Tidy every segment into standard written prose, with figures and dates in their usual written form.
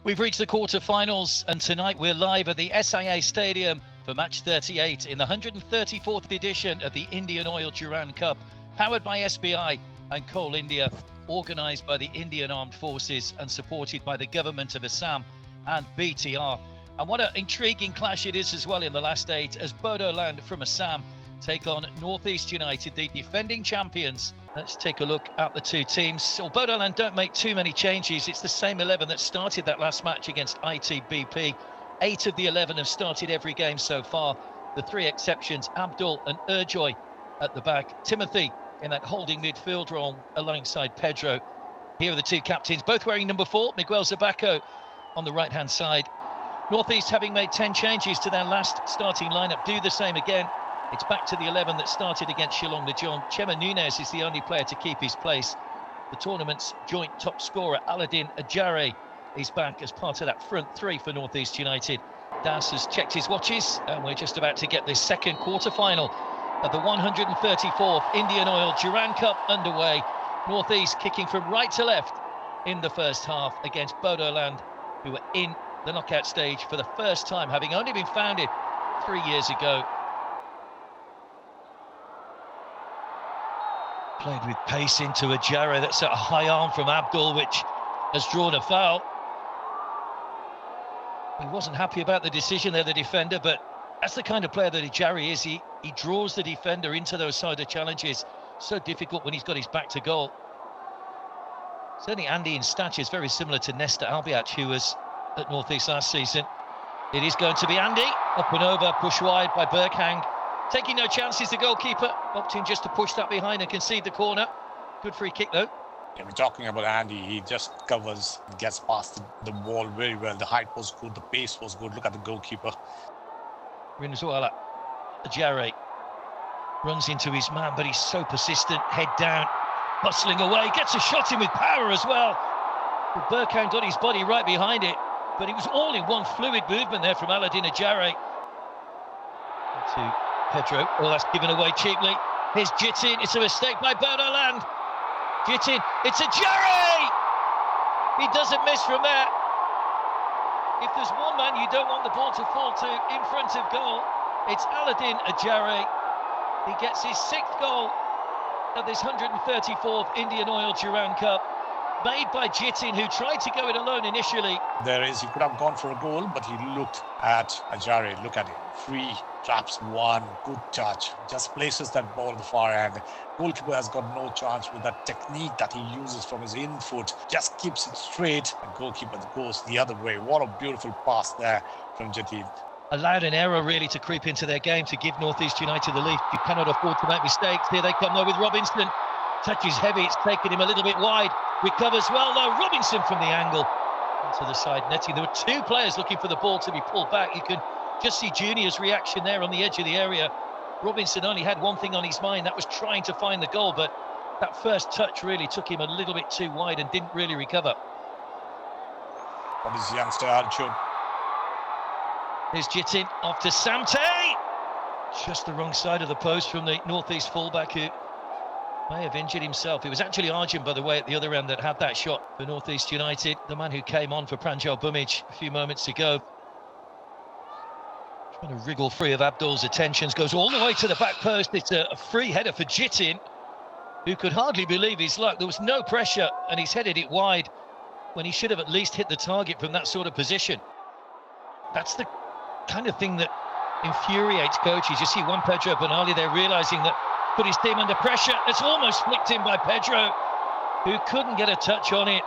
We've reached the quarter-finals, and tonight we're live at the SIA Stadium for match 38 in the 134th edition of the IndianOil Durand Cup, powered by SBI and Coal India, organised by the Indian Armed Forces and supported by the government of Assam and BTR. And what an intriguing clash it is as well in the last eight, as Bodoland from Assam take on Northeast United, the defending champions. Let's take a look at the two teams. So Bodoland don't make too many changes. It's the same 11 that started that last match against ITBP. 8 of the 11 have started every game so far. The three exceptions, Abdul and Urjoy at the back. Timothy in that holding midfield role alongside Pedro. Here are the two captains, both wearing number 4, Miguel Zabaco on the right-hand side. Northeast, having made 10 changes to their last starting lineup, do the same again. It's back to the 11 that started against Shillong Lejeon. Chema Nunez is the only player to keep his place. The tournament's joint top scorer, Aladdin Ajare, is back as part of that front three for Northeast United. Das has checked his watches, and we're just about to get this second quarter-final of the 134th IndianOil Durand Cup underway. Northeast kicking from right to left in the first half against Bodoland, who were in the knockout stage for the first time, having only been founded 3 years ago. Played with pace into Ajare. That's a high arm from Abdul, which has drawn a foul. He wasn't happy about the decision there, the defender, but that's the kind of player that Ajare is. He draws the defender into those side of challenges. So difficult when he's got his back to goal. Certainly Andy in stature is very similar to Nesta Albiach, who was at Northeast last season. It is going to be Andy, up and over, pushed wide by Berghang. Taking no chances, the goalkeeper, opting just to push that behind and concede the corner. Good free kick, though. Yeah, we're talking about Andy. He just covers, gets past the wall very well. The height was good, the pace was good. Look at the goalkeeper. Rinzuela, Ajare runs into his man, but he's so persistent. Head down, bustling away, gets a shot in with power as well. Berghang got his body right behind it, but it was all in one fluid movement there from Aladdin Ajare. To Pedro, oh, that's given away cheaply. Here's Jitin, it's a mistake by Bodoland. Jitin, it's Ajare! He doesn't miss from there. If there's one man you don't want the ball to fall to in front of goal, it's Aladdin Ajare. He gets his 6th goal of this 134th IndianOil Durand Cup, made by Jitin, who tried to go it alone initially. He could have gone for a goal, but he looked at Ajare. Look at him. Free, traps one, good touch. Just places that ball at the far end. Goalkeeper has got no chance with that technique that he uses from his in foot. Just keeps it straight. And goalkeeper goes the other way. What a beautiful pass there from Jitin. Allowed an error really to creep into their game to give Northeast United the lead. You cannot afford to make mistakes. Here they come though with Robinson. Touch is heavy, it's taken him a little bit wide. Recovers well though, Robinson from the angle. Into the side netting. There were 2 players looking for the ball to be pulled back. You can just see Junior's reaction there on the edge of the area. Robinson only had one thing on his mind, that was trying to find the goal, but that first touch really took him a little bit too wide and didn't really recover. For this youngster, Arjun. Here's Jitin off to Samte. Just the wrong side of the post from the Northeast fullback, who may have injured himself. It was actually Arjun, by the way, at the other end that had that shot for Northeast United, the man who came on for Pranjal Bumij a few moments ago. Trying to wriggle free of Abdul's attentions, goes all the way to the back post. It's a free header for Jitin, who could hardly believe his luck. There was no pressure, and he's headed it wide when he should have at least hit the target from that sort of position. That's the kind of thing that infuriates coaches. You see Juan Pedro Benali there realising that put his team under pressure. It's almost flicked in by Pedro, who couldn't get a touch on it.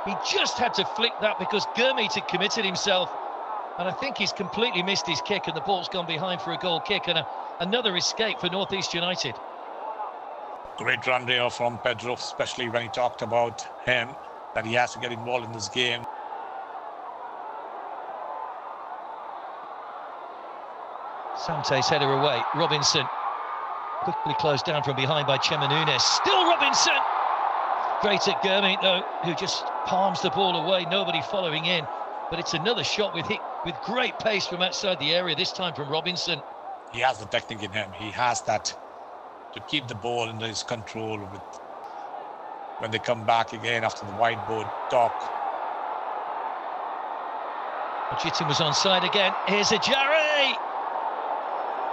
He just had to flick that because Gurmeet had committed himself. And I think he's completely missed his kick, and the ball's gone behind for a goal kick, and another escape for Northeast United. Great run there from Pedro, especially when he talked about him, that he has to get involved in this game. Samte's header away. Robinson quickly closed down from behind by Chema Nunez. Still Robinson! Great at Gurmeet, though, who just palms the ball away, nobody following in. But it's another shot with great pace from outside the area, this time from Robinson. He has the technique in him. He has that to keep the ball under his control when they come back again after the whiteboard talk. Jitin was onside again. Here's Ajari.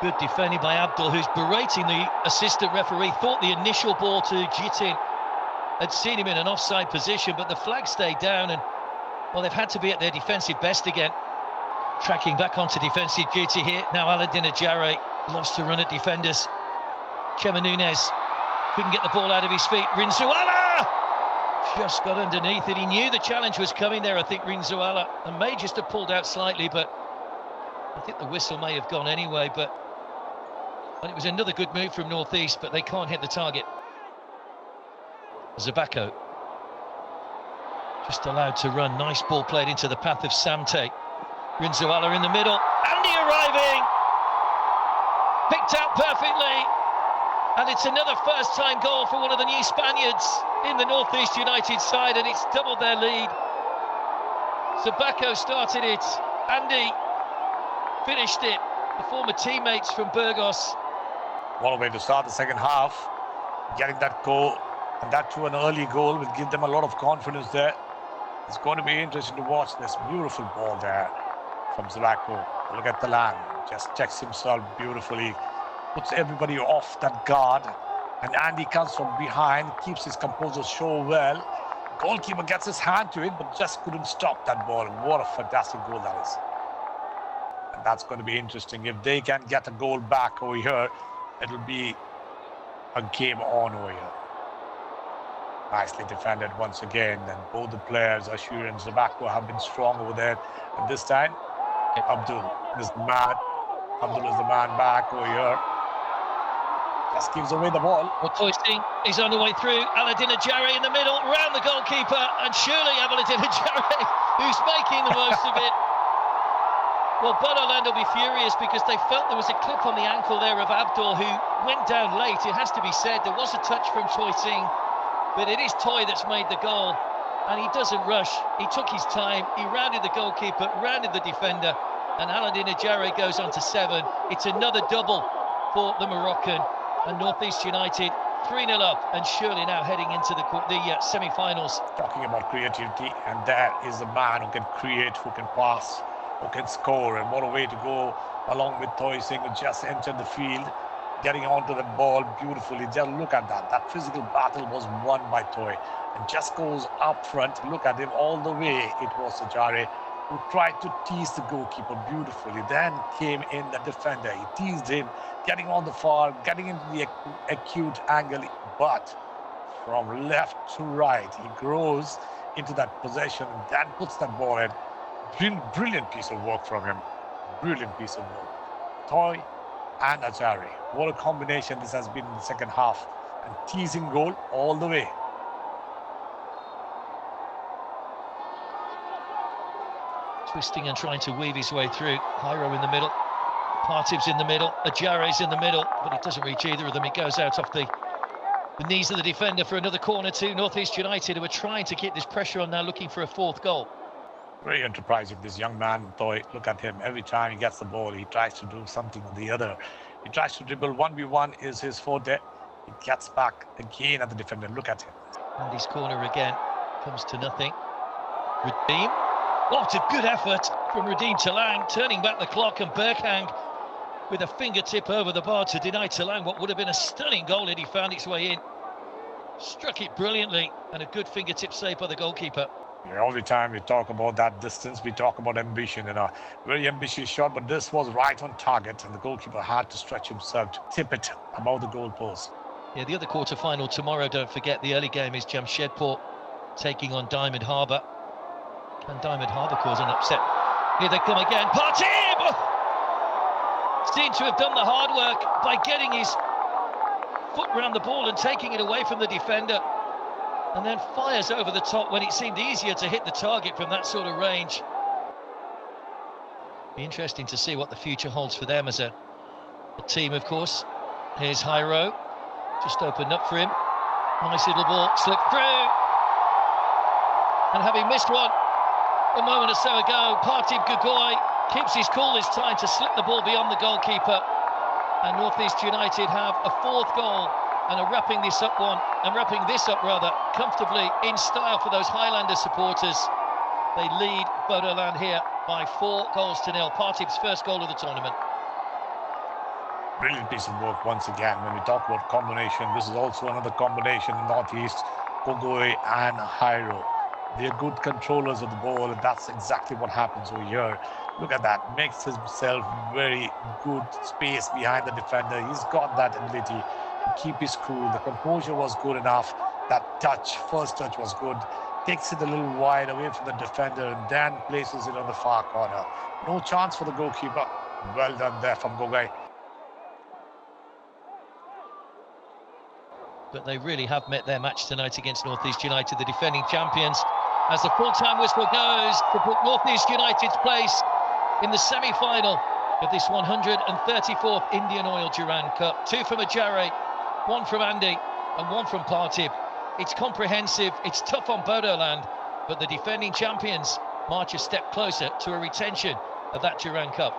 Good defending by Abdul, who's berating the assistant referee. Thought the initial ball to Jitin had seen him in an offside position, but the flag stayed down, and well, they've had to be at their defensive best again. Tracking back onto defensive duty here. Now Aladdin Ajari loves to run at defenders. Chema Nunes couldn't get the ball out of his feet. Rinzuala just got underneath it. He knew the challenge was coming there, I think, Rinzuala, and may just have pulled out slightly, but I think the whistle may have gone anyway. But it was another good move from North East, but they can't hit the target. Zabako just allowed to run. Nice ball played into the path of Samte. Rinzuala in the middle. Andy arriving. Picked out perfectly. And it's another first-time goal for one of the new Spaniards in the North East United side, and it's doubled their lead. Zabako started it. Andy finished it. The former teammates from Burgos. What a way to start the second half. Getting that goal, and that too an early goal, will give them a lot of confidence there. It's going to be interesting to watch this beautiful ball there from Zabako. Look at the land. Just checks himself beautifully. Puts everybody off that guard. And Andy comes from behind, keeps his composure so well. Goalkeeper gets his hand to it, but just couldn't stop that ball. What a fantastic goal that is. And that's going to be interesting. If they can get a goal back over here, it will be a game on over here. Nicely defended once again. And both the players, Ashur and Zabako, have been strong over there. And this time, Abdul is the man. Abdul is the man back over here. Just gives away the ball. Well, Toysting is on the way through. Aladdin Ajari in the middle, round the goalkeeper, and surely Aladdin Ajari, who's making the most of it. Well, Bodoland will be furious because they felt there was a clip on the ankle there of Abdul, who went down late. It has to be said, there was a touch from Toysting, but it is Toy that's made the goal, and he doesn't rush. He took his time, he rounded the goalkeeper, rounded the defender, and Aladdin Ajari goes on to 7. It's another double for the Moroccan, and North East United 3-0 up, and surely now heading into the semi-finals. Talking about creativity, and there is a man who can create, who can pass, who can score, and what a way to go along with Toy Singh, who just entered the field, getting onto the ball beautifully. Just look at that. That physical battle was won by Toy, and just goes up front. Look at him all the way. It was Ajari who tried to tease the goalkeeper beautifully. Then came in the defender. He teased him, getting on the far, getting into the acute angle, but from left to right, he grows into that possession and then puts that ball in. Brilliant piece of work from him. Brilliant piece of work. Toy and Ajari. What a combination this has been in the second half. And teasing goal all the way. Twisting and trying to weave his way through. Hyro in the middle. Partib's in the middle. Ajari's in the middle, but it doesn't reach either of them. It goes out off the knees of the defender for another corner to North East United, who are trying to keep this pressure on now, looking for a fourth goal. Very enterprising, this young man, Toy. Look at him. Every time he gets the ball, he tries to do something or the other. He tries to dribble. 1v1 is his forte. He gets back again at the defender. Look at him. And his corner again comes to nothing. Redeem. What a good effort from Redeem Talang, turning back the clock, and Berkhang with a fingertip over the bar to deny Talang what would have been a stunning goal had he found its way in. Struck it brilliantly, and a good fingertip save by the goalkeeper. Yeah, every time we talk about that distance, we talk about ambition, very ambitious shot, but this was right on target, and the goalkeeper had to stretch himself to tip it above the goalpost. Yeah, the other quarter-final tomorrow, don't forget, the early game is Jamshedpur taking on Diamond Harbour. Can Diamond Harbour cause an upset? Here they come again. Partib! Seemed to have done the hard work by getting his foot round the ball and taking it away from the defender, and then fires over the top when it seemed easier to hit the target from that sort of range. Be interesting to see what the future holds for them as a team, of course. Here's Hyro, just opened up for him. Nice little ball, slipped through. And having missed one a moment or so ago, Partib Gugoi keeps his cool this time to slip the ball beyond the goalkeeper. And North East United have a fourth goal and are wrapping this up comfortably in style for those Highlander supporters. They lead Bodoland here by 4-0. Partib's first goal of the tournament. Brilliant piece of work once again. When we talk about combination, this is also another combination in Northeast, Kogoi and Hairo. They're good controllers of the ball, and that's exactly what happens over here. Look at that, makes himself very good space behind the defender. He's got that ability to keep his cool. The composure was good enough. That touch, first touch was good. Takes it a little wide away from the defender and then places it on the far corner. No chance for the goalkeeper. Well done there from Gogai. But they really have met their match tonight against North East United, the defending champions, as the full-time whistle goes to put North East United's place in the semi-final of this 134th IndianOil Durand Cup. 2 from Ajare, 1 from Andy and 1 from Partib. It's comprehensive, it's tough on Bodoland, but the defending champions march a step closer to a retention of that Durand Cup.